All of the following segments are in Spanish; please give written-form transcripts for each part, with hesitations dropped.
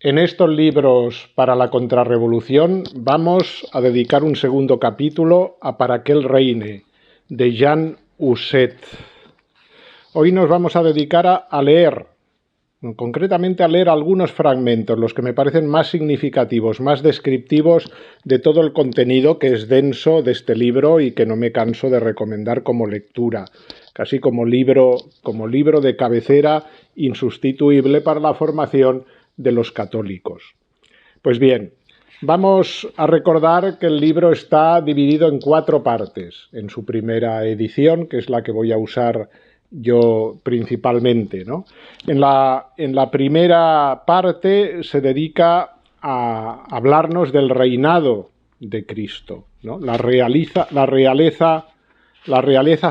En estos libros para la contrarrevolución vamos a dedicar un segundo capítulo a Para que él reine, de Jean Husset. Hoy nos vamos a dedicar a leer, concretamente a leer algunos fragmentos, los que me parecen más significativos, más descriptivos de todo el contenido que es denso de este libro y que no me canso de recomendar como lectura, casi como libro de cabecera insustituible para la formación de los católicos. Pues bien, vamos a recordar que el libro está dividido en 4 partes, en su primera edición, que es la que voy a usar yo principalmente, ¿no? En la primera parte se dedica a hablarnos del reinado de Cristo, ¿no? La realeza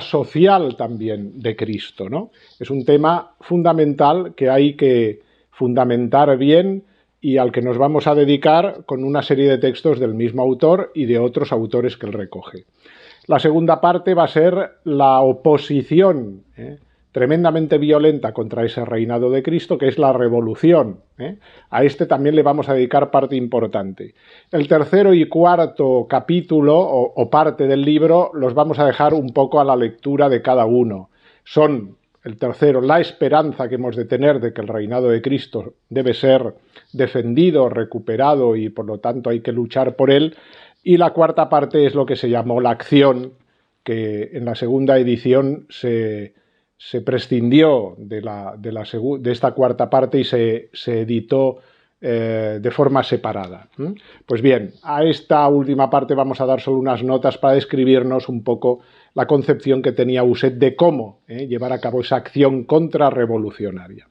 social también de Cristo, ¿no? Es un tema fundamental que hay que fundamentar bien y al que nos vamos a dedicar con una serie de textos del mismo autor y de otros autores que él recoge. La segunda parte va a ser la oposición tremendamente violenta contra ese reinado de Cristo, que es la revolución. A este también le vamos a dedicar parte importante. El tercero y cuarto capítulo o parte del libro los vamos a dejar un poco a la lectura de cada uno. Son, el tercero, la esperanza que hemos de tener de que el reinado de Cristo debe ser defendido, recuperado y por lo tanto hay que luchar por él. Y la cuarta parte es lo que se llamó la acción, que en la segunda edición se prescindió de esta cuarta parte y se editó de forma separada. Pues bien, a esta última parte vamos a dar solo unas notas para describirnos un poco la concepción que tenía Husset de cómo llevar a cabo esa acción contrarrevolucionaria.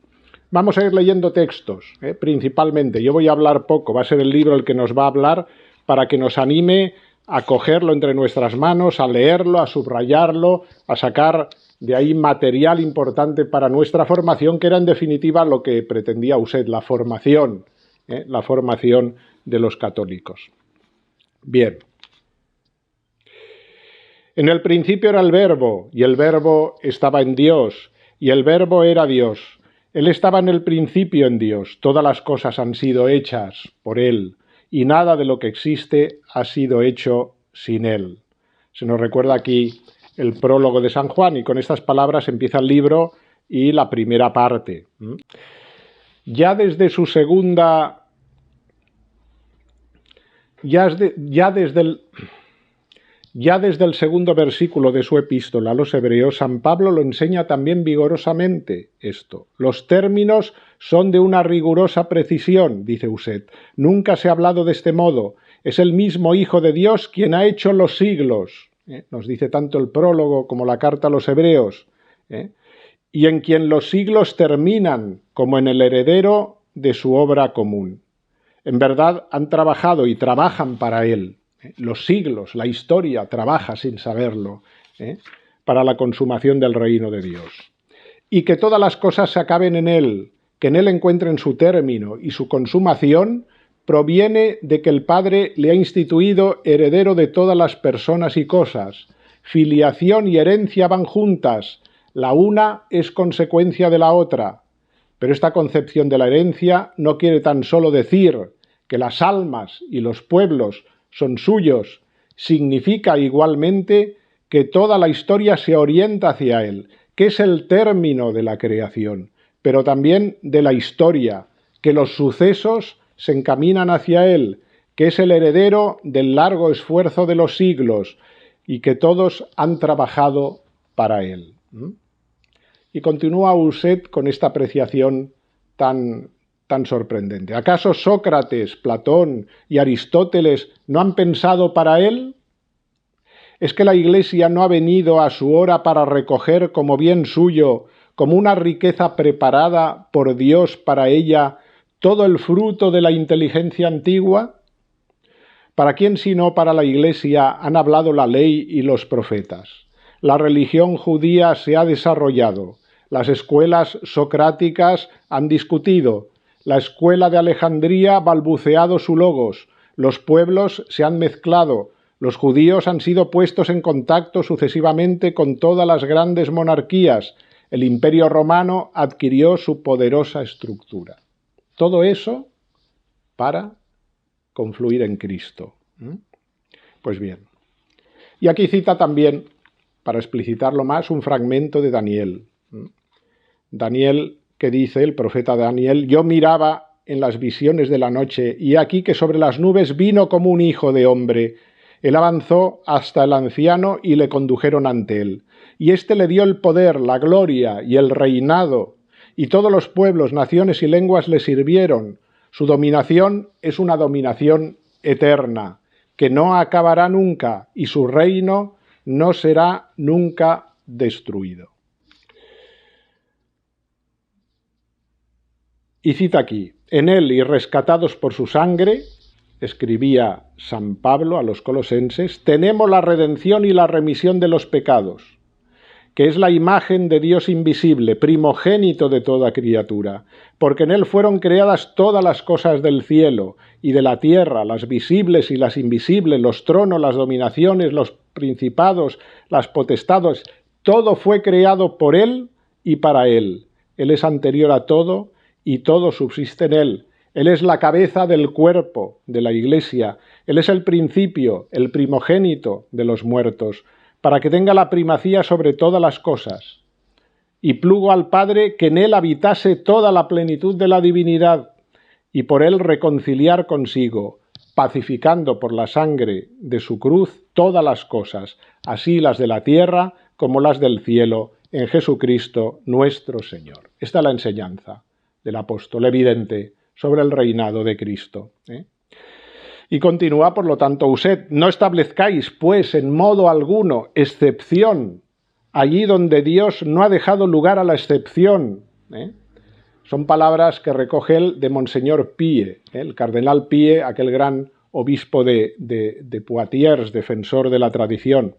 Vamos a ir leyendo textos, principalmente. Yo voy a hablar poco, va a ser el libro el que nos va a hablar para que nos anime a cogerlo entre nuestras manos, a leerlo, a subrayarlo, a sacar de ahí material importante para nuestra formación, que era en definitiva lo que pretendía Husset, la formación de los católicos. Bien. En el principio era el Verbo, y el Verbo estaba en Dios, y el Verbo era Dios. Él estaba en el principio en Dios. Todas las cosas han sido hechas por Él, y nada de lo que existe ha sido hecho sin Él. Se nos recuerda aquí el prólogo de San Juan, y con estas palabras empieza el libro y la primera parte. Ya desde su segunda... Ya desde el segundo versículo de su epístola a los Hebreos, San Pablo lo enseña también vigorosamente esto. Los términos son de una rigurosa precisión, dice Husset. Nunca se ha hablado de este modo. Es el mismo Hijo de Dios quien ha hecho los siglos. Nos dice tanto el prólogo como la carta a los Hebreos. Y en quien los siglos terminan, como en el heredero de su obra común. En verdad han trabajado y trabajan para Él. Los siglos, la historia trabaja sin saberlo, para la consumación del reino de Dios. Y que todas las cosas se acaben en Él, que en Él encuentren su término y su consumación, proviene de que el Padre le ha instituido heredero de todas las personas y cosas. Filiación y herencia van juntas, la una es consecuencia de la otra. Pero esta concepción de la herencia no quiere tan solo decir que las almas y los pueblos son suyos, significa igualmente que toda la historia se orienta hacia Él, que es el término de la creación, pero también de la historia, que los sucesos se encaminan hacia Él, que es el heredero del largo esfuerzo de los siglos y que todos han trabajado para Él. Y continúa Husset con esta apreciación tan sorprendente. ¿Acaso Sócrates, Platón y Aristóteles no han pensado para Él? ¿Es que la Iglesia no ha venido a su hora para recoger como bien suyo, como una riqueza preparada por Dios para ella, todo el fruto de la inteligencia antigua? ¿Para quién sino para la Iglesia han hablado la ley y los profetas? La religión judía se ha desarrollado, las escuelas socráticas han discutido, la escuela de Alejandría ha balbuceado su logos, los pueblos se han mezclado, los judíos han sido puestos en contacto sucesivamente con todas las grandes monarquías, el Imperio Romano adquirió su poderosa estructura. Todo eso para confluir en Cristo. Pues bien. Y aquí cita también, para explicitarlo más, un fragmento de Daniel. Daniel, que dice, el profeta Daniel: yo miraba en las visiones de la noche, y aquí que sobre las nubes vino como un hijo de hombre. Él avanzó hasta el anciano y le condujeron ante él. Y éste le dio el poder, la gloria y el reinado, y todos los pueblos, naciones y lenguas le sirvieron. Su dominación es una dominación eterna, que no acabará nunca, y su reino no será nunca destruido. Y cita aquí: en él y rescatados por su sangre, escribía San Pablo a los colosenses, tenemos la redención y la remisión de los pecados, que es la imagen de Dios invisible, primogénito de toda criatura, porque en él fueron creadas todas las cosas del cielo y de la tierra, las visibles y las invisibles, los tronos, las dominaciones, los principados, las potestades, todo fue creado por él y para él. Él es anterior a todo y todo subsiste en él. Él es la cabeza del cuerpo de la Iglesia. Él es el principio, el primogénito de los muertos, para que tenga la primacía sobre todas las cosas. Y plugo al Padre que en él habitase toda la plenitud de la divinidad, y por él reconciliar consigo, pacificando por la sangre de su cruz todas las cosas, así las de la tierra como las del cielo, en Jesucristo nuestro Señor. Esta es la enseñanza del apóstol evidente sobre el reinado de Cristo. Y continúa, por lo tanto, usted: no establezcáis, pues, en modo alguno excepción allí donde Dios no ha dejado lugar a la excepción. Son palabras que recoge él de Monseñor Pie, el cardenal Pie, aquel gran obispo de Poitiers, defensor de la tradición.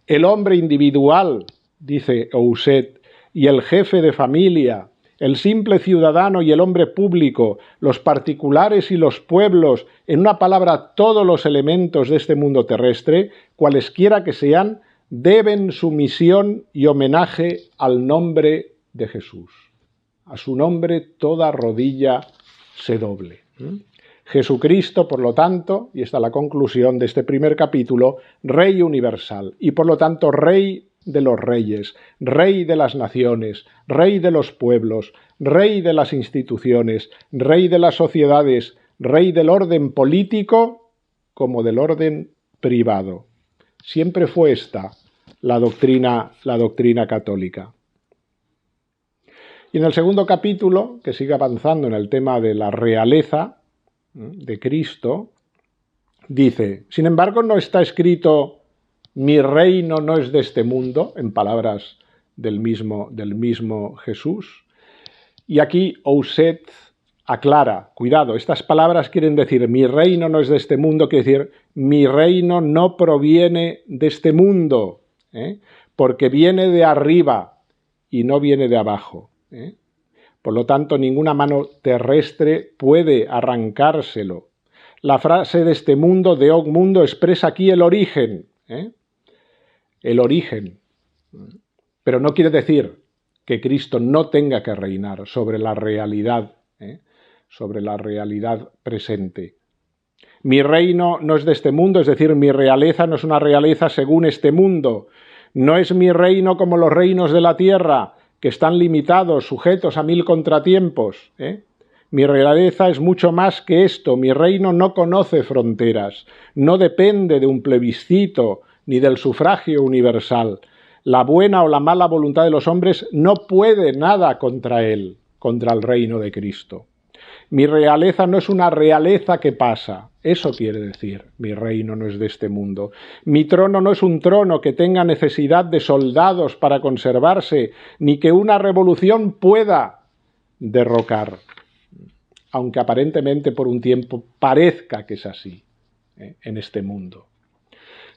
El hombre individual, dice Ousset, y el jefe de familia, el simple ciudadano y el hombre público, los particulares y los pueblos, en una palabra, todos los elementos de este mundo terrestre, cualesquiera que sean, deben sumisión y homenaje al nombre de Jesús. A su nombre toda rodilla se doble. Jesucristo, por lo tanto, y esta es la conclusión de este primer capítulo, Rey universal, y por lo tanto Rey de los reyes, Rey de las naciones, Rey de los pueblos, Rey de las instituciones, Rey de las sociedades, Rey del orden político como del orden privado. Siempre fue esta la doctrina católica. Y en el segundo capítulo, que sigue avanzando en el tema de la realeza de Cristo, dice: sin embargo, no está escrito mi reino no es de este mundo, en palabras del mismo Jesús. Y aquí Ousset aclara, cuidado, estas palabras quieren decir mi reino no es de este mundo, quiere decir mi reino no proviene de este mundo, porque viene de arriba y no viene de abajo. Por lo tanto, ninguna mano terrestre puede arrancárselo. La frase de este mundo, de og mundo, expresa aquí el origen. El origen. Pero no quiere decir que Cristo no tenga que reinar sobre la realidad presente. Mi reino no es de este mundo, es decir, mi realeza no es una realeza según este mundo. No es mi reino como los reinos de la tierra, que están limitados, sujetos a 1000 contratiempos. Mi realeza es mucho más que esto. Mi reino no conoce fronteras, no depende de un plebiscito ni del sufragio universal. La buena o la mala voluntad de los hombres no puede nada contra él, contra el reino de Cristo. Mi realeza no es una realeza que pasa, eso quiere decir, mi reino no es de este mundo. Mi trono no es un trono que tenga necesidad de soldados para conservarse, ni que una revolución pueda derrocar, aunque aparentemente por un tiempo parezca que es así en este mundo.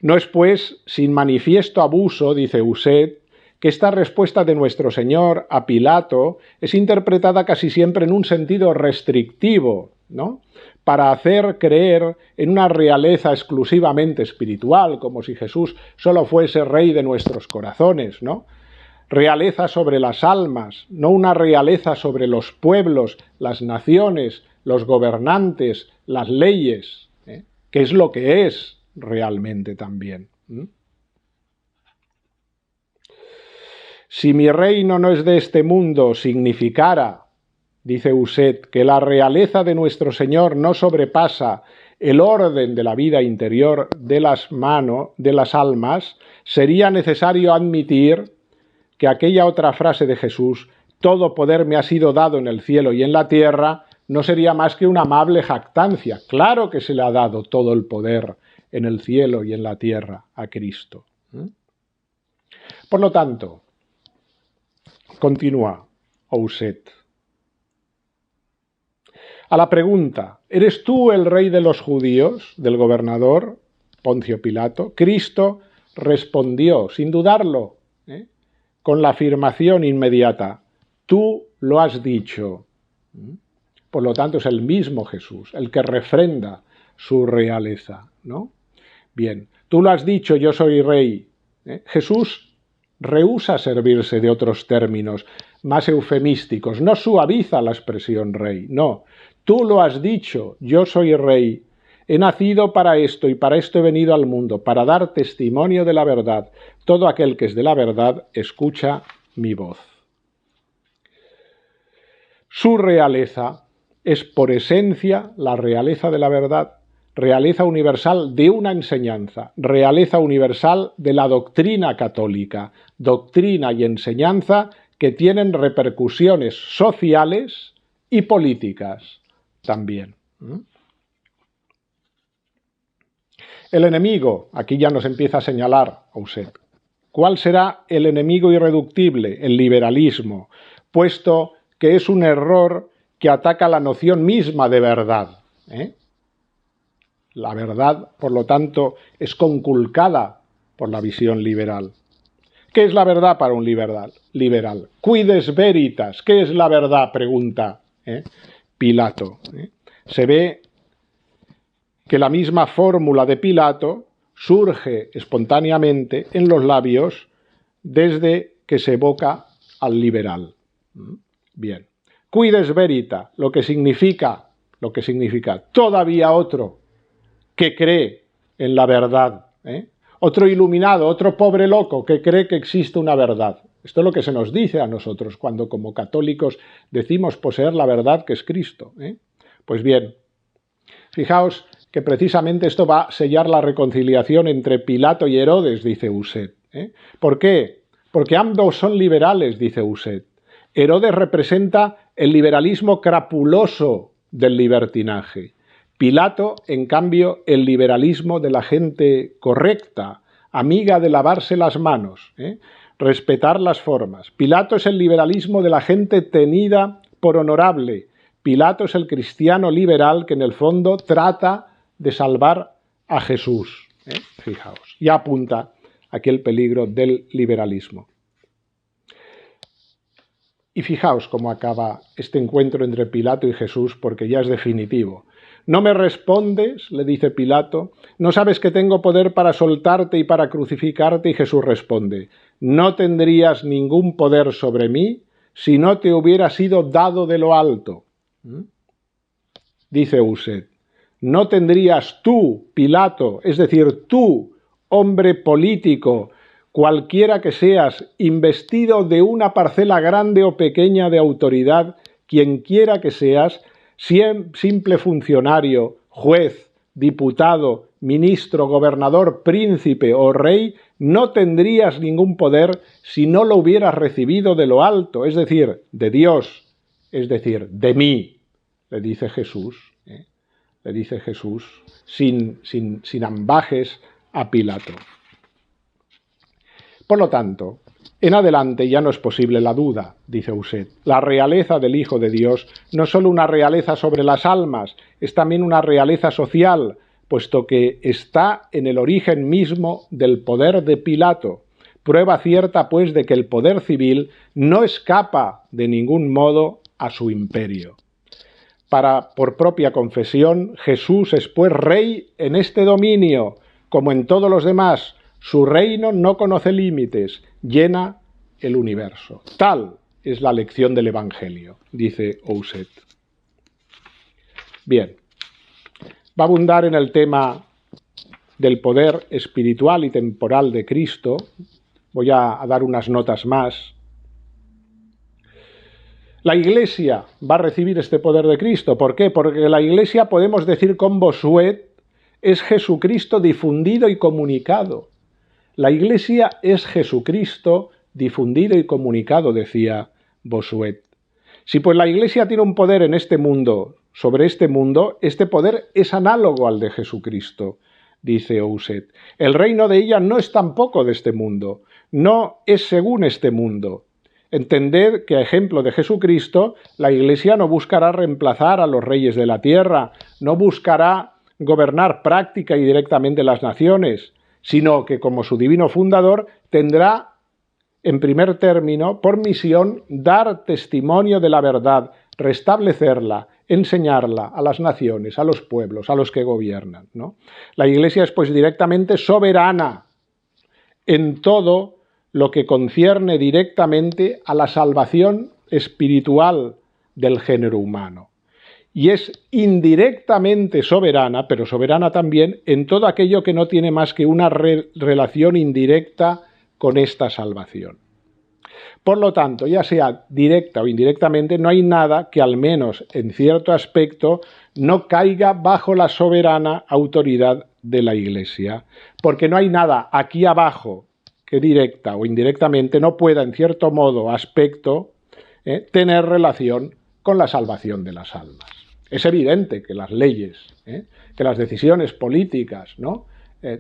No es, pues, sin manifiesto abuso, dice Ousset, que esta respuesta de nuestro Señor a Pilato es interpretada casi siempre en un sentido restrictivo, ¿no?, para hacer creer en una realeza exclusivamente espiritual, como si Jesús solo fuese rey de nuestros corazones, ¿no? Realeza sobre las almas, no una realeza sobre los pueblos, las naciones, los gobernantes, las leyes, que es lo que es realmente también. Si mi reino no es de este mundo, significara, dice Uset, que la realeza de nuestro Señor no sobrepasa el orden de la vida interior de las almas, sería necesario admitir que aquella otra frase de Jesús, todo poder me ha sido dado en el cielo y en la tierra, no sería más que una amable jactancia. Claro que se le ha dado todo el poder en el cielo y en la tierra a Cristo. Por lo tanto, continúa Ouset. A la pregunta, ¿eres tú el rey de los judíos? Del gobernador Poncio Pilato, Cristo respondió, sin dudarlo, con la afirmación inmediata, tú lo has dicho. Por lo tanto, es el mismo Jesús, el que refrenda su realeza, ¿no? Bien, tú lo has dicho, yo soy rey. Jesús rehúsa servirse de otros términos más eufemísticos, no suaviza la expresión rey, no. Tú lo has dicho, yo soy rey. He nacido para esto y para esto he venido al mundo, para dar testimonio de la verdad. Todo aquel que es de la verdad escucha mi voz. Su realeza es por esencia la realeza de la verdad, realeza universal de una enseñanza, realeza universal de la doctrina católica, doctrina y enseñanza que tienen repercusiones sociales y políticas también. El enemigo, aquí ya nos empieza a señalar Ouset. ¿Cuál será el enemigo irreductible? El liberalismo, puesto que es un error que ataca la noción misma de verdad. La verdad, por lo tanto, es conculcada por la visión liberal. ¿Qué es la verdad para un liberal? Quides veritas. ¿Qué es la verdad? Pregunta Pilato. Se ve que la misma fórmula de Pilato surge espontáneamente en los labios desde que se evoca al liberal. Bien. Quides verita, lo que significa todavía otro que cree en la verdad, otro iluminado, otro pobre loco que cree que existe una verdad. Esto es lo que se nos dice a nosotros cuando como católicos decimos poseer la verdad que es Cristo. Pues bien, fijaos que precisamente esto va a sellar la reconciliación entre Pilato y Herodes, dice Ouset. ¿Por qué? Porque ambos son liberales, dice Ouset. Herodes representa el liberalismo crapuloso del libertinaje. Pilato, en cambio, el liberalismo de la gente correcta, amiga de lavarse las manos, respetar las formas. Pilato es el liberalismo de la gente tenida por honorable. Pilato es el cristiano liberal que en el fondo trata de salvar a Jesús. Fijaos, ya apunta aquí el peligro del liberalismo. Y fijaos cómo acaba este encuentro entre Pilato y Jesús, porque ya es definitivo. ¿No me respondes?, le dice Pilato. ¿No sabes que tengo poder para soltarte y para crucificarte? Y Jesús responde, no tendrías ningún poder sobre mí si no te hubiera sido dado de lo alto. Dice Ouset, no tendrías tú, Pilato, es decir, tú, hombre político, cualquiera que seas, investido de una parcela grande o pequeña de autoridad, quienquiera que seas, simple funcionario, juez, diputado, ministro, gobernador, príncipe o rey, no tendrías ningún poder si no lo hubieras recibido de lo alto, es decir, de Dios, es decir, de mí, le dice Jesús, sin ambajes a Pilato. Por lo tanto, en adelante ya no es posible la duda, dice Ouset. La realeza del Hijo de Dios no es solo una realeza sobre las almas, es también una realeza social, puesto que está en el origen mismo del poder de Pilato. Prueba cierta, pues, de que el poder civil no escapa de ningún modo a su imperio. Por propia confesión, Jesús es pues rey en este dominio, como en todos los demás. Su reino no conoce límites, llena el universo. Tal es la lección del Evangelio, dice Ouset. Bien, va a abundar en el tema del poder espiritual y temporal de Cristo. Voy a dar unas notas más. La Iglesia va a recibir este poder de Cristo. ¿Por qué? Porque la Iglesia, podemos decir con Bossuet, es Jesucristo difundido y comunicado. La Iglesia es Jesucristo difundido y comunicado, decía Bossuet. Si pues la Iglesia tiene un poder en este mundo, sobre este mundo, este poder es análogo al de Jesucristo, dice Ousset. El reino de ella no es tampoco de este mundo, no es según este mundo. Entended que a ejemplo de Jesucristo, la Iglesia no buscará reemplazar a los reyes de la tierra, no buscará gobernar práctica y directamente las naciones, sino que como su divino fundador tendrá en primer término por misión dar testimonio de la verdad, restablecerla, enseñarla a las naciones, a los pueblos, a los que gobiernan, ¿no? La Iglesia es pues directamente soberana en todo lo que concierne directamente a la salvación espiritual del género humano. Y es indirectamente soberana, pero soberana también en todo aquello que no tiene más que una relación indirecta con esta salvación. Por lo tanto, ya sea directa o indirectamente, no hay nada que al menos en cierto aspecto no caiga bajo la soberana autoridad de la Iglesia, porque no hay nada aquí abajo que directa o indirectamente no pueda en cierto modo, aspecto, tener relación con la salvación de las almas. Es evidente que las leyes, que las decisiones políticas, ¿no?,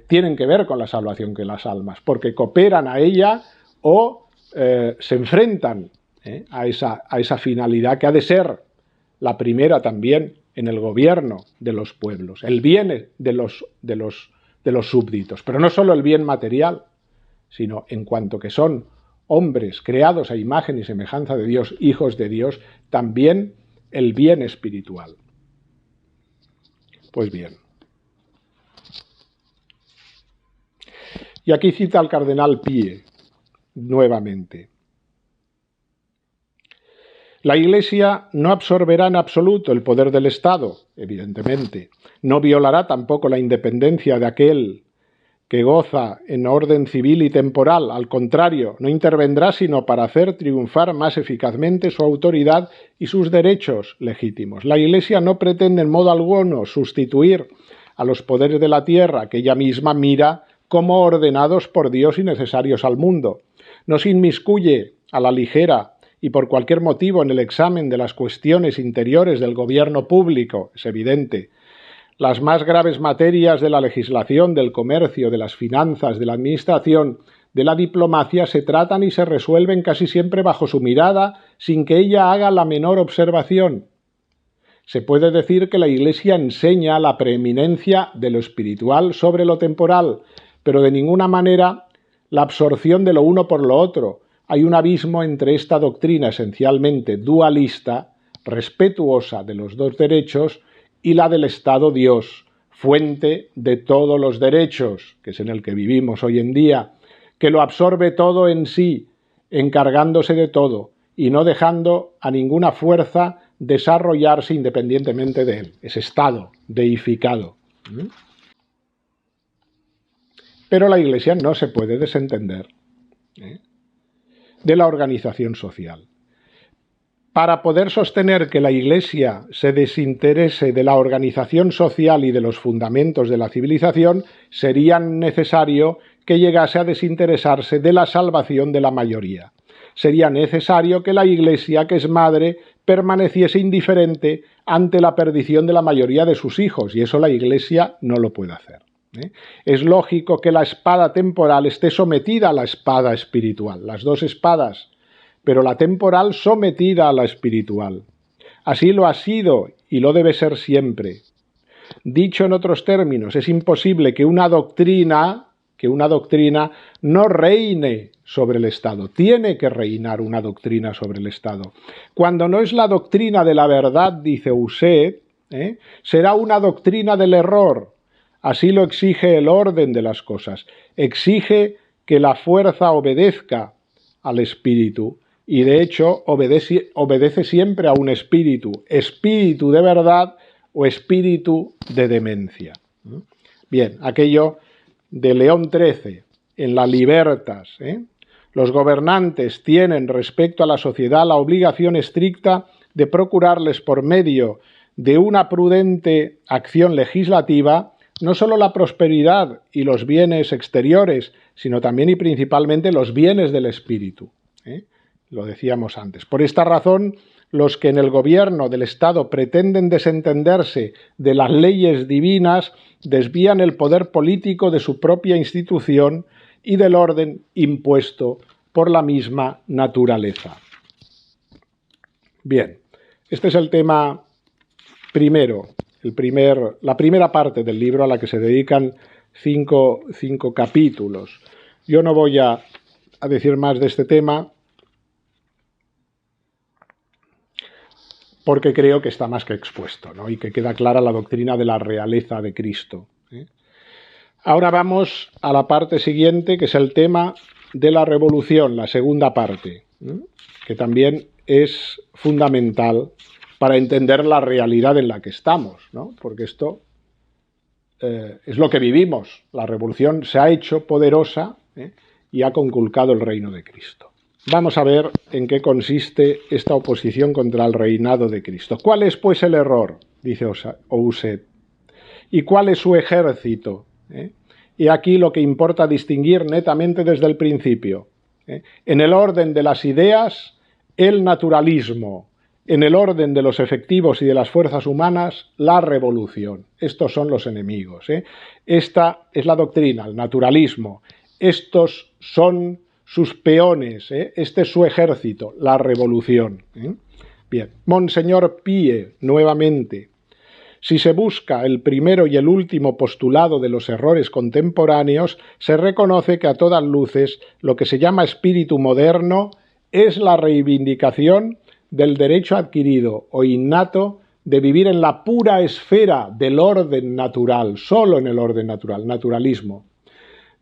tienen que ver con la salvación de las almas, porque cooperan a ella o se enfrentan a esa finalidad que ha de ser la primera también en el gobierno de los pueblos, el bien de los súbditos, pero no solo el bien material, sino en cuanto que son hombres creados a imagen y semejanza de Dios, hijos de Dios, también el bien espiritual. Pues bien. Y aquí cita al cardenal Pie, nuevamente. La Iglesia no absorberá en absoluto el poder del Estado, evidentemente. No violará tampoco la independencia de aquel que goza en orden civil y temporal. Al contrario, no intervendrá sino para hacer triunfar más eficazmente su autoridad y sus derechos legítimos. La Iglesia no pretende en modo alguno sustituir a los poderes de la tierra, que ella misma mira como ordenados por Dios y necesarios al mundo. No se inmiscuye a la ligera y por cualquier motivo en el examen de las cuestiones interiores del gobierno público, es evidente. Las más graves materias de la legislación, del comercio, de las finanzas, de la administración, de la diplomacia se tratan y se resuelven casi siempre bajo su mirada, sin que ella haga la menor observación. Se puede decir que la Iglesia enseña la preeminencia de lo espiritual sobre lo temporal, pero de ninguna manera la absorción de lo uno por lo otro. Hay un abismo entre esta doctrina esencialmente dualista, respetuosa de los dos derechos, y la del Estado Dios, fuente de todos los derechos, que es en el que vivimos hoy en día, que lo absorbe todo en sí, encargándose de todo y no dejando a ninguna fuerza desarrollarse independientemente de él. Es Estado deificado. Pero la Iglesia no se puede desentender de la organización social. Para poder sostener que la Iglesia se desinterese de la organización social y de los fundamentos de la civilización, sería necesario que llegase a desinteresarse de la salvación de la mayoría. Sería necesario que la Iglesia, que es madre, permaneciese indiferente ante la perdición de la mayoría de sus hijos, y eso la Iglesia no lo puede hacer. Es lógico que la espada temporal esté sometida a la espada espiritual, las dos espadas, pero la temporal sometida a la espiritual. Así lo ha sido y lo debe ser siempre. Dicho en otros términos, es imposible que una doctrina no reine sobre el Estado. Tiene que reinar una doctrina sobre el Estado. Cuando no es la doctrina de la verdad, dice Ousset, será una doctrina del error. Así lo exige el orden de las cosas. Exige que la fuerza obedezca al espíritu. Y de hecho obedece siempre a un espíritu de verdad o espíritu de demencia. Bien, aquello de León XIII, en la Libertas, los gobernantes tienen respecto a la sociedad la obligación estricta de procurarles por medio de una prudente acción legislativa no solo la prosperidad y los bienes exteriores, sino también y principalmente los bienes del espíritu. Lo decíamos antes. Por esta razón, los que en el gobierno del Estado pretenden desentenderse de las leyes divinas desvían el poder político de su propia institución y del orden impuesto por la misma naturaleza. Bien, este es el tema primero, la primera parte del libro a la que se dedican cinco capítulos. Yo no voy a decir más de este tema porque creo que está más que expuesto, ¿no? Y que queda clara la doctrina de la realeza de Cristo. Ahora vamos a la parte siguiente, que es el tema de la revolución, la segunda parte, que también es fundamental para entender la realidad en la que estamos, ¿no? Porque esto es lo que vivimos. La revolución se ha hecho poderosa y ha conculcado el reino de Cristo. Vamos a ver en qué consiste esta oposición contra el reinado de Cristo. ¿Cuál es, pues, el error?, dice Ousset. ¿Y cuál es su ejército? Y aquí lo que importa distinguir netamente desde el principio. En el orden de las ideas, el naturalismo. En el orden de los efectivos y de las fuerzas humanas, la revolución. Estos son los enemigos. Esta es la doctrina, el naturalismo. Estos son sus peones, este es su ejército, la revolución. Bien, Monseñor Pie, nuevamente. Si se busca el primero y el último postulado de los errores contemporáneos, se reconoce que a todas luces lo que se llama espíritu moderno es la reivindicación del derecho adquirido o innato de vivir en la pura esfera del orden natural, solo en el orden natural, naturalismo.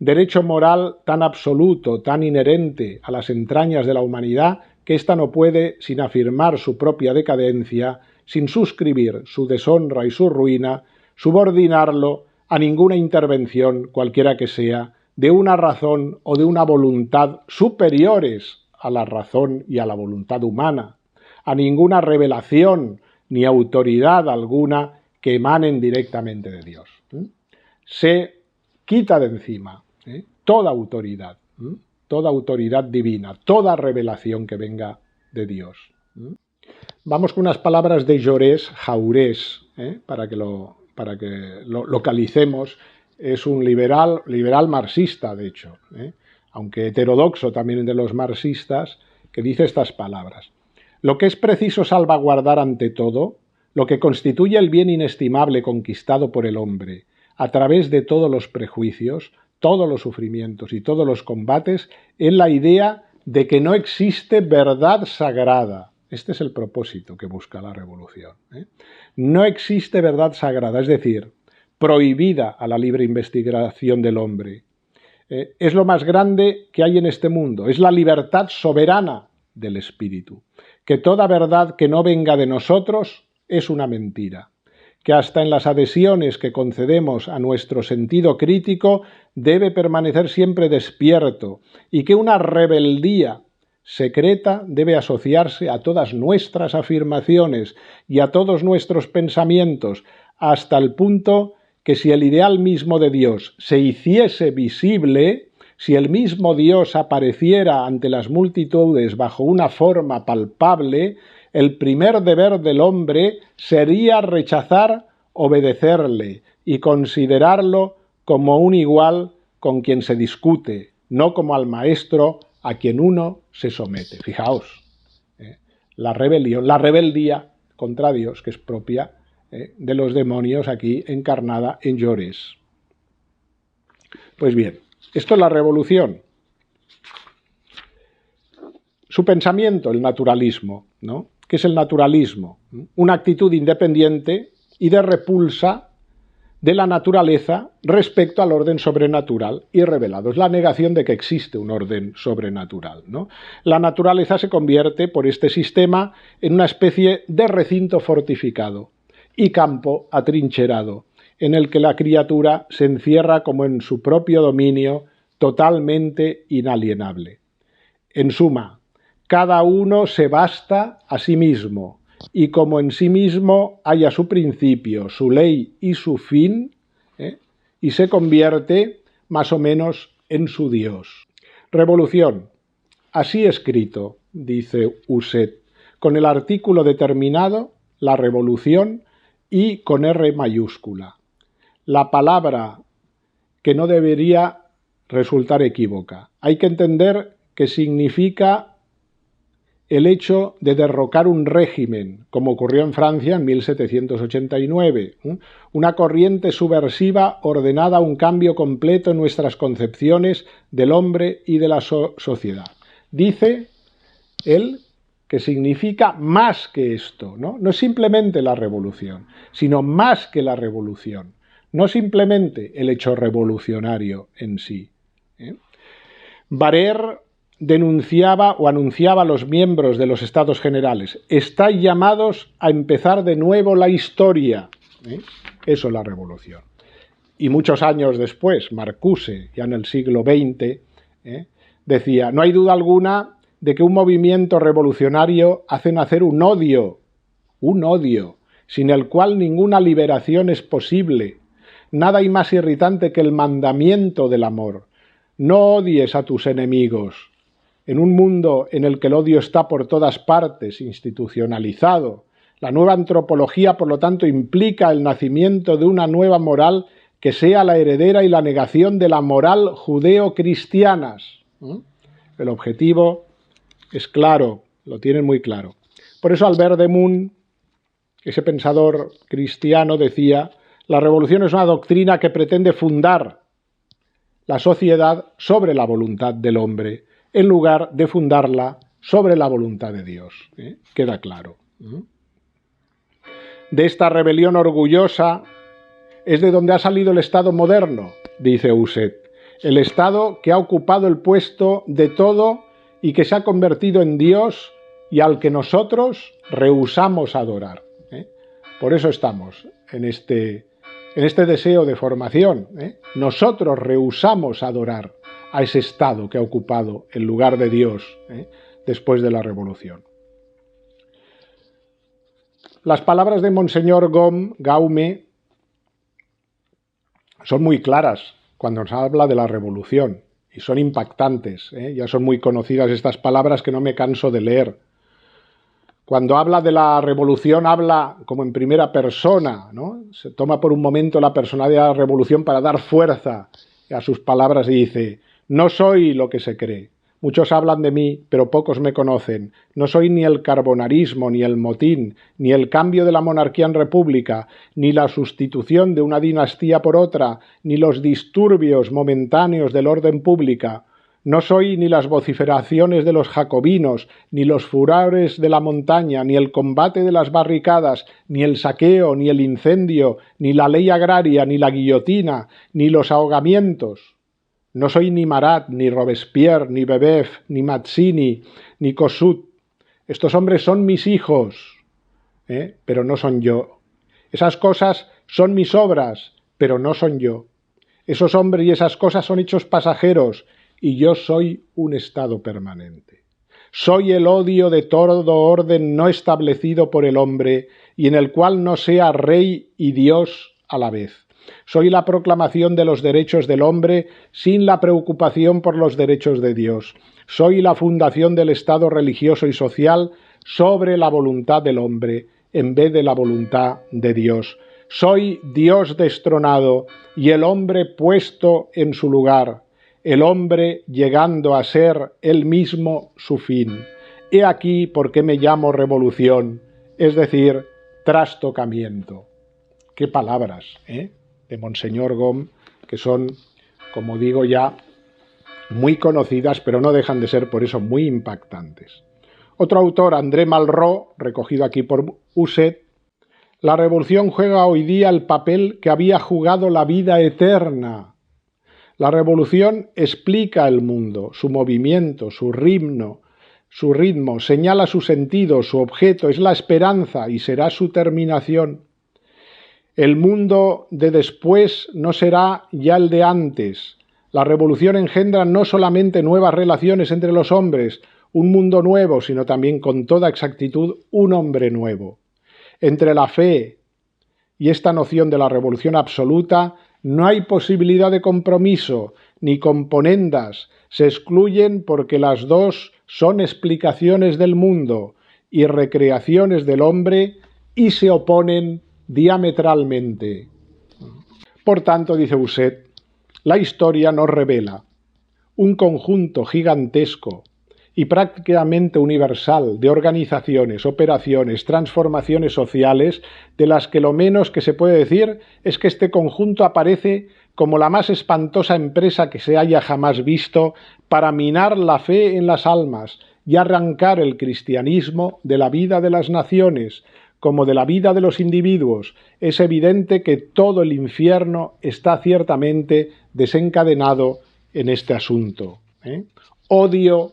Derecho moral tan absoluto, tan inherente a las entrañas de la humanidad, que ésta no puede, sin afirmar su propia decadencia, sin suscribir su deshonra y su ruina, subordinarlo a ninguna intervención, cualquiera que sea, de una razón o de una voluntad superiores a la razón y a la voluntad humana, a ninguna revelación ni autoridad alguna que emanen directamente de Dios. Se quita de encima toda autoridad divina, toda revelación que venga de Dios. Vamos con unas palabras de Jaurès, para que lo localicemos. Es un liberal marxista, de hecho, aunque heterodoxo también de los marxistas, que dice estas palabras. Lo que es preciso salvaguardar ante todo, lo que constituye el bien inestimable conquistado por el hombre, a través de todos los prejuicios, todos los sufrimientos y todos los combates, es la idea de que no existe verdad sagrada. Este es el propósito que busca la revolución. No existe verdad sagrada, es decir, prohibida a la libre investigación del hombre. Es lo más grande que hay en este mundo, es la libertad soberana del espíritu. Que toda verdad que no venga de nosotros es una mentira. Que hasta en las adhesiones que concedemos a nuestro sentido crítico debe permanecer siempre despierto y que una rebeldía secreta debe asociarse a todas nuestras afirmaciones y a todos nuestros pensamientos, hasta el punto que si el ideal mismo de Dios se hiciese visible, si el mismo Dios apareciera ante las multitudes bajo una forma palpable, el primer deber del hombre sería rechazar, obedecerle y considerarlo como un igual con quien se discute, no como al maestro a quien uno se somete. Fijaos, la rebeldía contra Dios, que es propia de los demonios aquí encarnada en Jaurès. Pues bien, esto es la revolución. Su pensamiento, el naturalismo, ¿no? ¿Qué es el naturalismo? Una actitud independiente y de repulsa de la naturaleza respecto al orden sobrenatural y revelado. Es la negación de que existe un orden sobrenatural, ¿no? La naturaleza se convierte, por este sistema, en una especie de recinto fortificado y campo atrincherado, en el que la criatura se encierra como en su propio dominio totalmente inalienable. En suma, cada uno se basta a sí mismo, y como en sí mismo haya su principio, su ley y su fin, y se convierte más o menos en su Dios. Revolución. Así escrito, dice Uset, con el artículo determinado, la revolución, y con R mayúscula. La palabra que no debería resultar equívoca. Hay que entender que significa el hecho de derrocar un régimen, como ocurrió en Francia en 1789, una corriente subversiva ordenada a un cambio completo en nuestras concepciones del hombre y de la sociedad. Dice él que significa más que esto, ¿no? No es simplemente la revolución, sino más que la revolución, no simplemente el hecho revolucionario en sí. Barrère denunciaba o anunciaba a los miembros de los Estados Generales: estáis llamados a empezar de nuevo la historia. Eso es la revolución. Y muchos años después, Marcuse, ya en el siglo XX, decía: no hay duda alguna de que un movimiento revolucionario hace nacer un odio, sin el cual ninguna liberación es posible. Nada hay más irritante que el mandamiento del amor. No odies a tus enemigos. En un mundo en el que el odio está por todas partes, institucionalizado, la nueva antropología, por lo tanto, implica el nacimiento de una nueva moral que sea la heredera y la negación de la moral judeo-cristianas. El objetivo es claro, lo tienen muy claro. Por eso Albert de Mun, ese pensador cristiano, decía: la revolución es una doctrina que pretende fundar la sociedad sobre la voluntad del hombre, en lugar de fundarla sobre la voluntad de Dios. Queda claro. De esta rebelión orgullosa es de donde ha salido el Estado moderno, dice Uset, el Estado que ha ocupado el puesto de todo y que se ha convertido en Dios y al que nosotros rehusamos adorar. Por eso estamos en este deseo de formación. Nosotros rehusamos adorar a ese Estado que ha ocupado el lugar de Dios después de la Revolución. Las palabras de Monseñor Gaume son muy claras cuando nos habla de la Revolución y son impactantes. Ya son muy conocidas estas palabras que no me canso de leer. Cuando habla de la revolución, habla como en primera persona, ¿no? Se toma por un momento la personalidad de la revolución para dar fuerza a sus palabras y dice: no soy lo que se cree. Muchos hablan de mí, pero pocos me conocen. No soy ni el carbonarismo, ni el motín, ni el cambio de la monarquía en república, ni la sustitución de una dinastía por otra, ni los disturbios momentáneos del orden pública. No soy ni las vociferaciones de los jacobinos, ni los furores de la montaña, ni el combate de las barricadas, ni el saqueo, ni el incendio, ni la ley agraria, ni la guillotina, ni los ahogamientos. No soy ni Marat, ni Robespierre, ni Bebev, ni Mazzini, ni Kossuth. Estos hombres son mis hijos, pero no son yo. Esas cosas son mis obras, pero no son yo. Esos hombres y esas cosas son hechos pasajeros, y yo soy un estado permanente. Soy el odio de todo orden no establecido por el hombre y en el cual no sea rey y Dios a la vez. Soy la proclamación de los derechos del hombre sin la preocupación por los derechos de Dios. Soy la fundación del Estado religioso y social sobre la voluntad del hombre en vez de la voluntad de Dios. Soy Dios destronado y el hombre puesto en su lugar, el hombre llegando a ser él mismo su fin. He aquí por qué me llamo revolución, es decir, trastocamiento. Qué palabras, de Monseñor Gaume, que son, como digo ya, muy conocidas, pero no dejan de ser por eso muy impactantes. Otro autor, André Malraux, recogido aquí por Uset: la revolución juega hoy día el papel que había jugado la vida eterna. La revolución explica el mundo, su movimiento, su ritmo, señala su sentido, su objeto, es la esperanza y será su terminación. El mundo de después no será ya el de antes. La revolución engendra no solamente nuevas relaciones entre los hombres, un mundo nuevo, sino también con toda exactitud un hombre nuevo. Entre la fe y esta noción de la revolución absoluta no hay posibilidad de compromiso ni componendas, se excluyen porque las dos son explicaciones del mundo y recreaciones del hombre y se oponen diametralmente. Por tanto, dice Uset, la historia nos revela un conjunto gigantesco y prácticamente universal de organizaciones, operaciones, transformaciones sociales, de las que lo menos que se puede decir es que este conjunto aparece como la más espantosa empresa que se haya jamás visto para minar la fe en las almas y arrancar el cristianismo de la vida de las naciones, como de la vida de los individuos. Es evidente que todo el infierno está ciertamente desencadenado en este asunto. Odio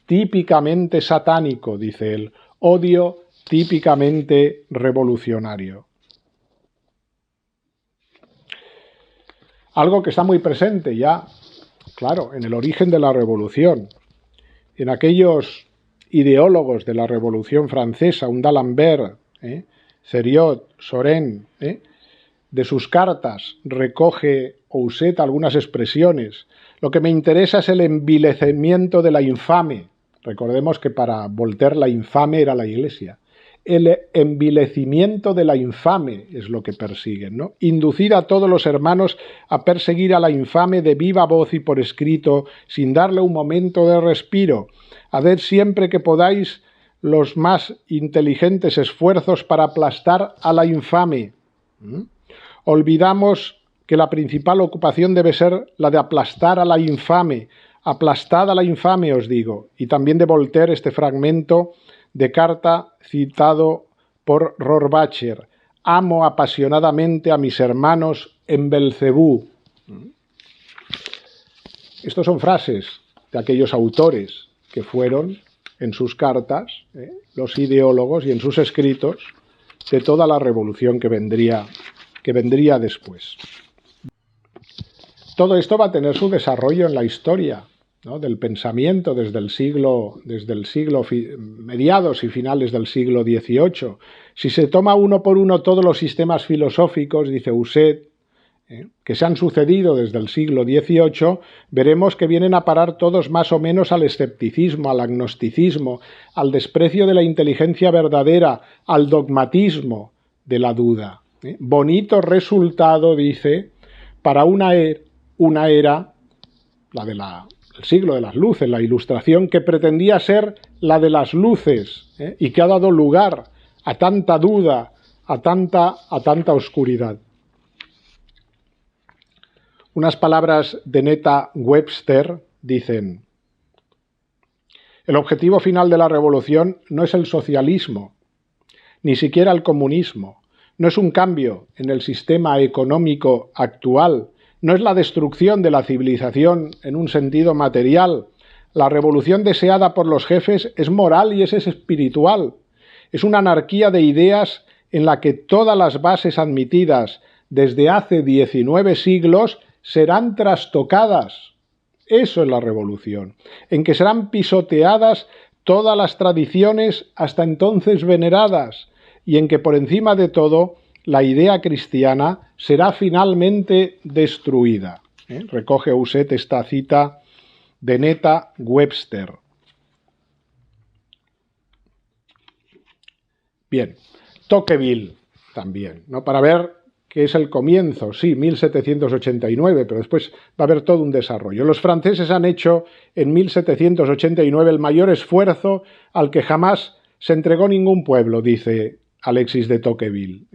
típicamente satánico, dice él, odio típicamente revolucionario. Algo que está muy presente ya, claro, en el origen de la revolución, en aquellos ideólogos de la Revolución Francesa, un d'Alembert, Theriot, Sorén, de sus cartas recoge Uset algunas expresiones. Lo que me interesa es el envilecimiento de la infame. Recordemos que para Voltaire la infame era la Iglesia. El envilecimiento de la infame es lo que persiguen, ¿no? Inducid a todos los hermanos a perseguir a la infame de viva voz y por escrito, sin darle un momento de respiro. Haced siempre que podáis los más inteligentes esfuerzos para aplastar a la infame. Olvidamos que la principal ocupación debe ser la de aplastar a la infame. Aplastad a la infame, os digo. Y también de Voltaire este fragmento de carta citado por Rohrbacher. Amo apasionadamente a mis hermanos en Belcebú. Estos son frases de aquellos autores que fueron en sus cartas, los ideólogos y en sus escritos de toda la revolución que vendría después. Todo esto va a tener su desarrollo en la historia, ¿no?, del pensamiento desde el siglo mediados y finales del siglo XVIII. Si se toma uno por uno todos los sistemas filosóficos, dice Uset, que se han sucedido desde el siglo XVIII, veremos que vienen a parar todos más o menos al escepticismo, al agnosticismo, al desprecio de la inteligencia verdadera, al dogmatismo de la duda. Bonito resultado, dice, para una era, la del siglo de las luces, la Ilustración, que pretendía ser la de las luces, y que ha dado lugar a tanta duda, a tanta oscuridad. Unas palabras de Netta Webster dicen: el objetivo final de la revolución no es el socialismo, ni siquiera el comunismo, no es un cambio en el sistema económico actual, no es la destrucción de la civilización en un sentido material. La revolución deseada por los jefes es moral y es espiritual. Es una anarquía de ideas en la que todas las bases admitidas desde hace 19 siglos serán trastocadas. Eso es la revolución, en que serán pisoteadas todas las tradiciones hasta entonces veneradas y en que por encima de todo la idea cristiana será finalmente destruida. Recoge Uset esta cita de Netta Webster. Bien, Tocqueville también, ¿no?, para ver que es el comienzo, sí, 1789, pero después va a haber todo un desarrollo. Los franceses han hecho en 1789 el mayor esfuerzo al que jamás se entregó ningún pueblo, dice Alexis de Tocqueville,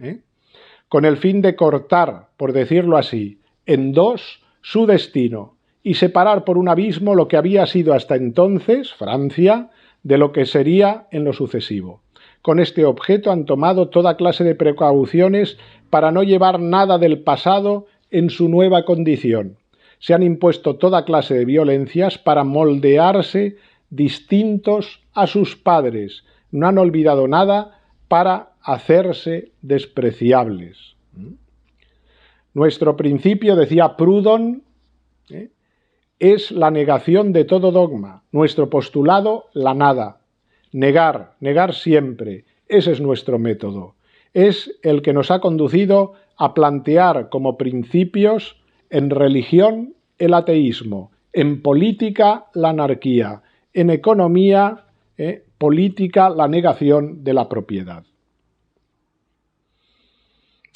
con el fin de cortar, por decirlo así, en dos su destino y separar por un abismo lo que había sido hasta entonces Francia de lo que sería en lo sucesivo. Con este objeto han tomado toda clase de precauciones para no llevar nada del pasado en su nueva condición. Se han impuesto toda clase de violencias para moldearse distintos a sus padres. No han olvidado nada para hacerse despreciables. Nuestro principio, decía Proudhon, es la negación de todo dogma. Nuestro postulado, la nada. Negar, negar siempre. Ese es nuestro método. Es el que nos ha conducido a plantear como principios en religión el ateísmo, en política la anarquía, en economía política la negación de la propiedad.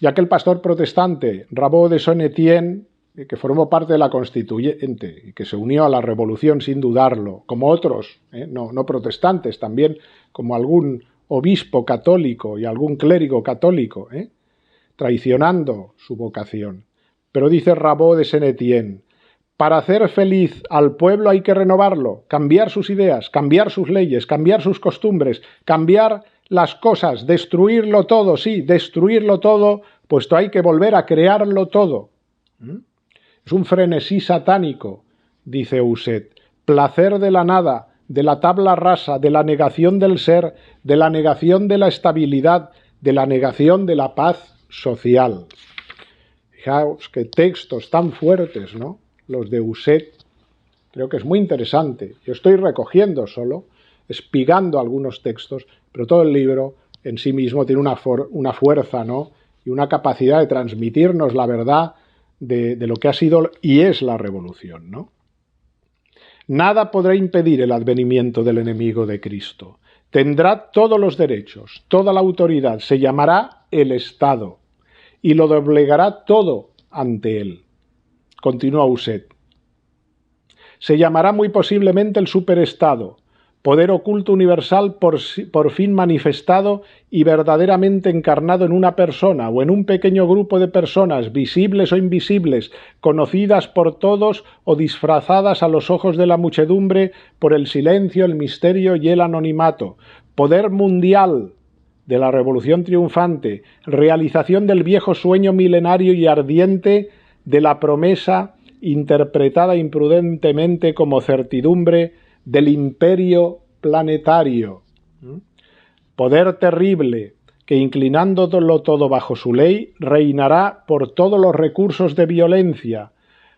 Y aquel pastor protestante, Rabot de Saint-Étienne, que formó parte de la Constituyente y que se unió a la Revolución sin dudarlo, como otros, no protestantes, también como algún obispo católico y algún clérigo católico, traicionando su vocación. Pero dice Rabot de Saint-Étienne, para hacer feliz al pueblo hay que renovarlo, cambiar sus ideas, cambiar sus leyes, cambiar sus costumbres, cambiar las cosas, destruirlo todo, sí, destruirlo todo, puesto hay que volver a crearlo todo. Es un frenesí satánico, dice Husset, placer de la nada, de la tabla rasa, de la negación del ser, de la negación de la estabilidad, de la negación de la paz social. Fijaos qué textos tan fuertes, ¿no? Los de Husset. Creo que es muy interesante. Yo estoy recogiendo solo, espigando algunos textos, pero todo el libro en sí mismo tiene una fuerza, ¿no? Y una capacidad de transmitirnos la verdad de lo que ha sido y es la revolución, ¿no? Nada podrá impedir el advenimiento del enemigo de Cristo. Tendrá todos los derechos, toda la autoridad, se llamará el Estado y lo doblegará todo ante él. Continúa Husset. Se llamará muy posiblemente el superestado, poder oculto universal por fin manifestado y verdaderamente encarnado en una persona o en un pequeño grupo de personas, visibles o invisibles, conocidas por todos o disfrazadas a los ojos de la muchedumbre por el silencio, el misterio y el anonimato. Poder mundial de la revolución triunfante, realización del viejo sueño milenario y ardiente de la promesa interpretada imprudentemente como certidumbre del imperio planetario. Poder terrible que, inclinándolo todo bajo su ley, reinará por todos los recursos de violencia,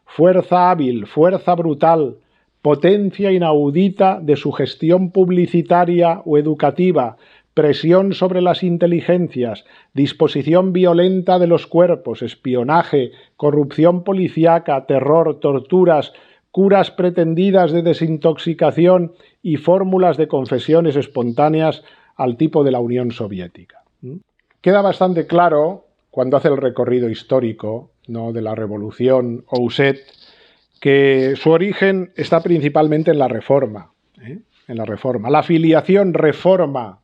fuerza hábil, fuerza brutal, potencia inaudita de su gestión publicitaria o educativa, presión sobre las inteligencias, disposición violenta de los cuerpos, espionaje, corrupción policíaca, terror, torturas, curas pretendidas de desintoxicación y fórmulas de confesiones espontáneas al tipo de la Unión Soviética. Queda bastante claro, cuando hace el recorrido histórico, ¿no?, de la Revolución, Husset, que su origen está principalmente en la Reforma. En la Reforma. La filiación Reforma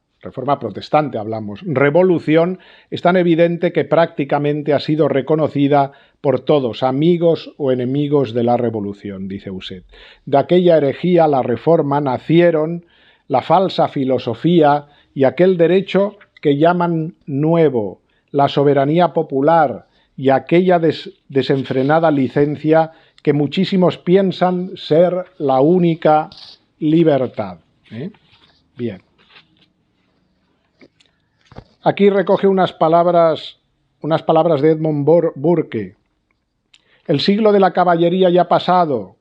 protestante hablamos, revolución, es tan evidente que prácticamente ha sido reconocida por todos, amigos o enemigos de la revolución, dice Husset. De aquella herejía, la reforma, nacieron la falsa filosofía y aquel derecho que llaman nuevo, la soberanía popular y aquella desenfrenada licencia que muchísimos piensan ser la única libertad. Bien. Aquí recoge unas palabras de Edmund Burke. El siglo de la caballería ya pasado,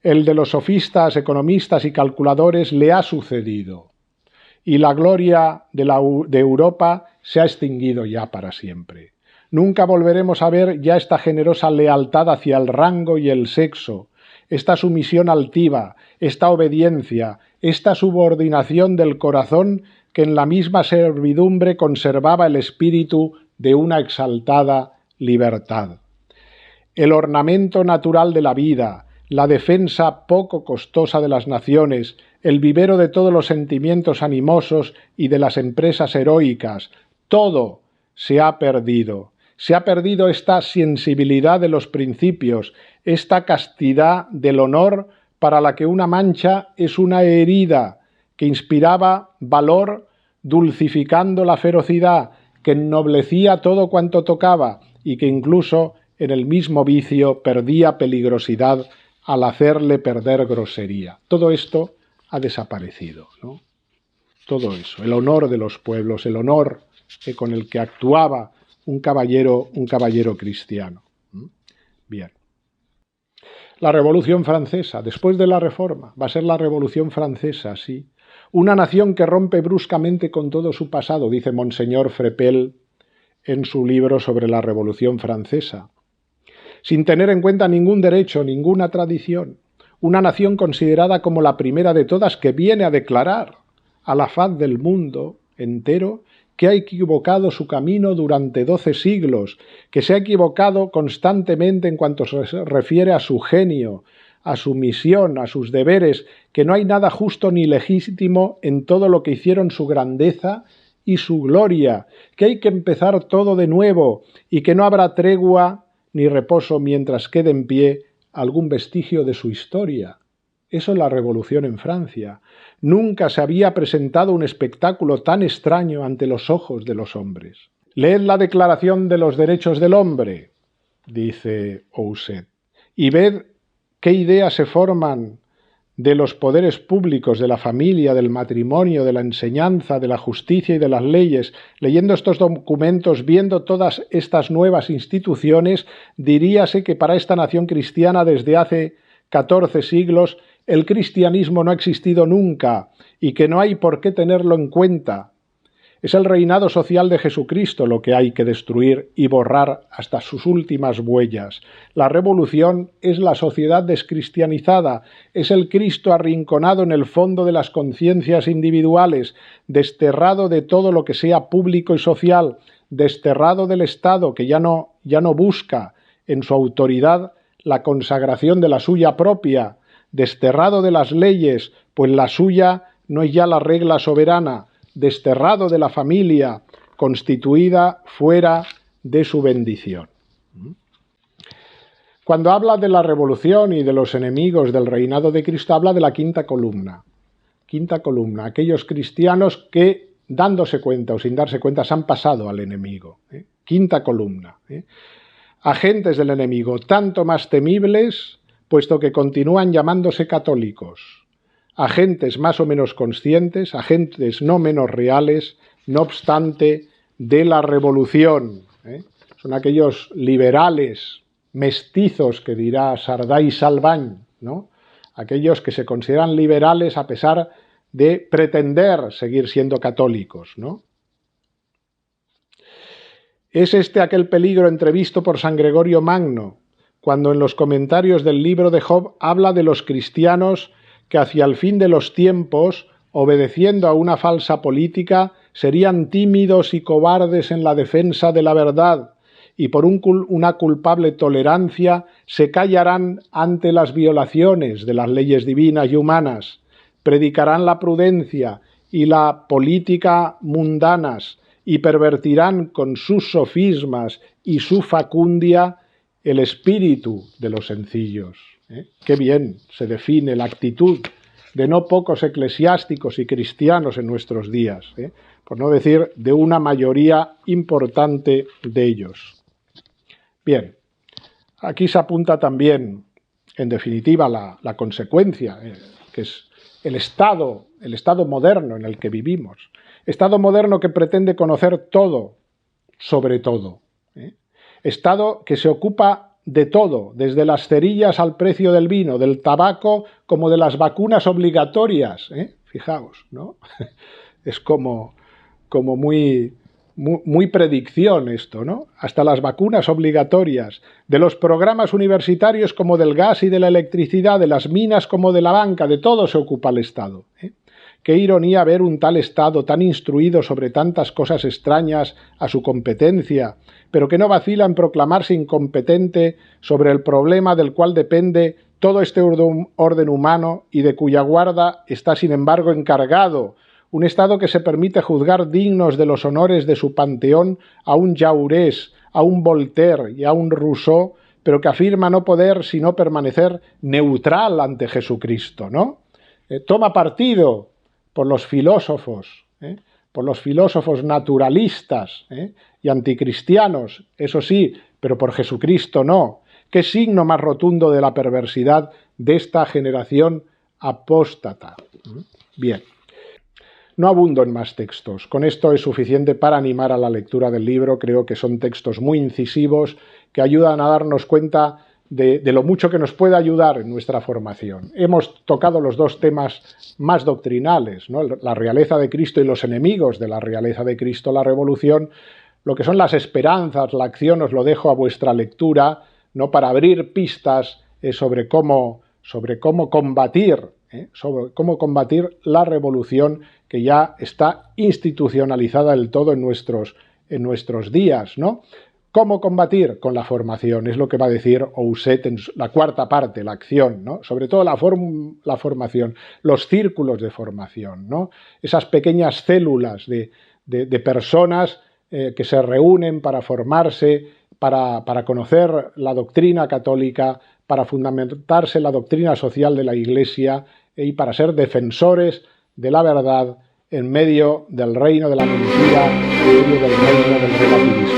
el de los sofistas, economistas y calculadores le ha sucedido, y la gloria de Europa se ha extinguido ya para siempre. Nunca volveremos a ver ya esta generosa lealtad hacia el rango y el sexo, esta sumisión altiva, esta obediencia, esta subordinación del corazón que en la misma servidumbre conservaba el espíritu de una exaltada libertad. El ornamento natural de la vida, la defensa poco costosa de las naciones, el vivero de todos los sentimientos animosos y de las empresas heroicas, todo se ha perdido. Se ha perdido esta sensibilidad de los principios, esta castidad del honor para la que una mancha es una herida, que inspiraba valor dulcificando la ferocidad, que ennoblecía todo cuanto tocaba y que incluso en el mismo vicio perdía peligrosidad al hacerle perder grosería. Todo esto ha desaparecido, ¿no? Todo eso, el honor de los pueblos, el honor con el que actuaba un caballero cristiano. Bien. La Revolución Francesa, después de la Reforma, va a ser la Revolución Francesa, sí. Una nación que rompe bruscamente con todo su pasado, dice Monseñor Frepel en su libro sobre la Revolución Francesa. Sin tener en cuenta ningún derecho, ninguna tradición. Una nación considerada como la primera de todas que viene a declarar a la faz del mundo entero que ha equivocado su camino durante 12 siglos, que se ha equivocado constantemente en cuanto se refiere a su genio, a su misión, a sus deberes, que no hay nada justo ni legítimo en todo lo que hicieron su grandeza y su gloria, que hay que empezar todo de nuevo y que no habrá tregua ni reposo mientras quede en pie algún vestigio de su historia. Eso es la revolución en Francia. Nunca se había presentado un espectáculo tan extraño ante los ojos de los hombres. Leed la Declaración de los Derechos del Hombre, dice Housset, y ved qué ideas se forman de los poderes públicos, de la familia, del matrimonio, de la enseñanza, de la justicia y de las leyes. Leyendo estos documentos, viendo todas estas nuevas instituciones, diríase que para esta nación cristiana desde hace 14 siglos el cristianismo no ha existido nunca y que no hay por qué tenerlo en cuenta. Es el reinado social de Jesucristo lo que hay que destruir y borrar hasta sus últimas huellas. La revolución es la sociedad descristianizada, es el Cristo arrinconado en el fondo de las conciencias individuales, desterrado de todo lo que sea público y social, desterrado del Estado que ya no busca en su autoridad la consagración de la suya propia, desterrado de las leyes, pues la suya no es ya la regla soberana, desterrado de la familia, constituida fuera de su bendición. Cuando habla de la revolución y de los enemigos del reinado de Cristo, habla de la quinta columna. Quinta columna, aquellos cristianos que, dándose cuenta o sin darse cuenta, se han pasado al enemigo. Quinta columna. Agentes del enemigo, tanto más temibles, puesto que continúan llamándose católicos. Agentes más o menos conscientes, agentes no menos reales, no obstante, de la revolución. Son aquellos liberales mestizos que dirá Sardá y Salvany, ¿no? Aquellos que se consideran liberales a pesar de pretender seguir siendo católicos, ¿no? Es este aquel peligro entrevisto por San Gregorio Magno, cuando en los comentarios del libro de Job habla de los cristianos que hacia el fin de los tiempos, obedeciendo a una falsa política, serían tímidos y cobardes en la defensa de la verdad y por una culpable tolerancia se callarán ante las violaciones de las leyes divinas y humanas, predicarán la prudencia y la política mundanas y pervertirán con sus sofismas y su facundia el espíritu de los sencillos. Qué bien se define la actitud de no pocos eclesiásticos y cristianos en nuestros días, por no decir de una mayoría importante de ellos. Bien, aquí se apunta también, en definitiva, la consecuencia, que es el estado moderno en el que vivimos. Estado moderno que pretende conocer todo sobre todo. Estado que se ocupa de todo, desde las cerillas al precio del vino, del tabaco, como de las vacunas obligatorias. Fijaos, ¿no? Es como muy predicción esto, ¿no? Hasta las vacunas obligatorias, de los programas universitarios como del gas y de la electricidad, de las minas como de la banca, de todo se ocupa el Estado. Qué ironía ver un tal Estado tan instruido sobre tantas cosas extrañas a su competencia, pero que no vacila en proclamarse incompetente sobre el problema del cual depende todo este orden humano y de cuya guarda está sin embargo encargado. Un Estado que se permite juzgar dignos de los honores de su panteón a un Jaurès, a un Voltaire y a un Rousseau, pero que afirma no poder sino permanecer neutral ante Jesucristo, ¿no? Toma partido por los filósofos naturalistas y anticristianos, eso sí, pero por Jesucristo no. ¿Qué signo más rotundo de la perversidad de esta generación apóstata? Bien. No abundo en más textos. Con esto es suficiente para animar a la lectura del libro. Creo que son textos muy incisivos que ayudan a darnos cuenta de lo mucho que nos puede ayudar en nuestra formación. Hemos tocado los dos temas más doctrinales, ¿no? La realeza de Cristo y los enemigos de la realeza de Cristo, la revolución. Lo que son las esperanzas, la acción, os lo dejo a vuestra lectura, ¿no? Para abrir pistas sobre cómo combatir la revolución que ya está institucionalizada del todo en nuestros días, ¿no? ¿Cómo combatir? Con la formación, es lo que va a decir Ousset en la cuarta parte, la acción, ¿no? Sobre todo la formación, los círculos de formación, ¿no? Esas pequeñas células de personas que se reúnen para formarse, para conocer la doctrina católica, para fundamentarse en la doctrina social de la Iglesia y para ser defensores de la verdad en medio del reino de la mentira, en medio del reino del relativismo.